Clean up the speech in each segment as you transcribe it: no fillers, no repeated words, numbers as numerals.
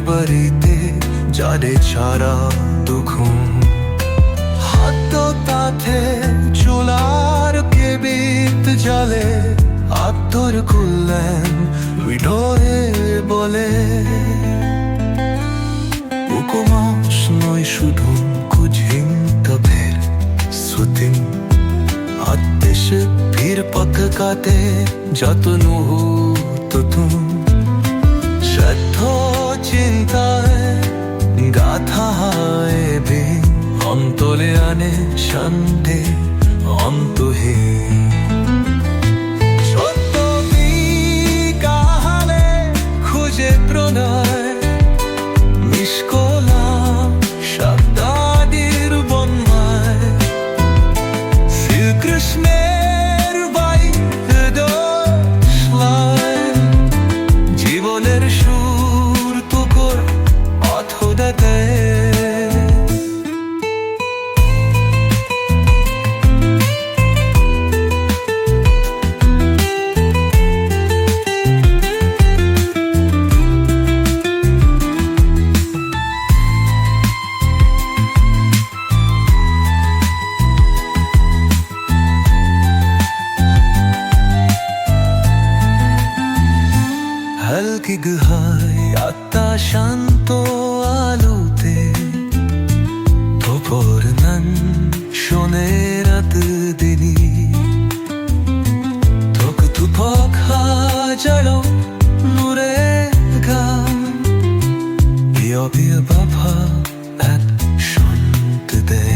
বাড়িতে যারে ছাড়া দুখুম হাত তাতে চুলার কেবিত জালে আত্মর খুললেন হৃদয়ে বলে উপমাস নয় শুধু কুঝিং তবের সুতিং আত্মেশে ফির পথ কাতে যতনু তুতুম শ্রদ্ধ চিন্তায় গাথায় বে অন্তলে আনে শান্তি অন্তহীন খুঁজে প্রণয় নিষ্কলা শব্দাদির বন্যায় শ্রীকৃষ্ণের বাই হৃদয় জীবনের সুর তুকর অথদাতে হালকি গুহায় আত্মা শান্ত আলোতে তোপর নন শোনে রাত দিনি তোক তুপক হাজারো নূরে গান ইয়বিয় বাবা এক শান্ত দে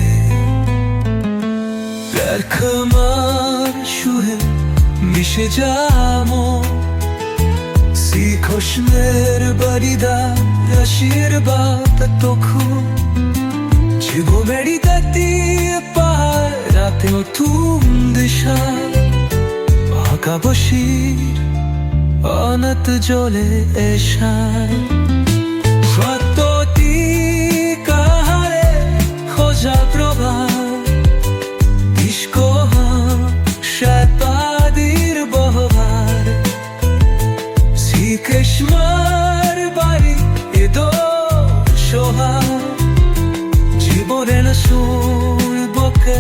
রখমার শুহে মিশে যামো খুশনের বারিদা আশীর্বাদ তোখু জীবো মেরি দাতি পাহাড় রাতে তুম দিশা আঁকা বসির অনত জলে এশায় সত্যতি কাহারে খোঁজা প্রভা ইস্কোহ শতাদির বহবার কৃষ্ণর বাড়ি এদো সোহা জীবনের সুর বকে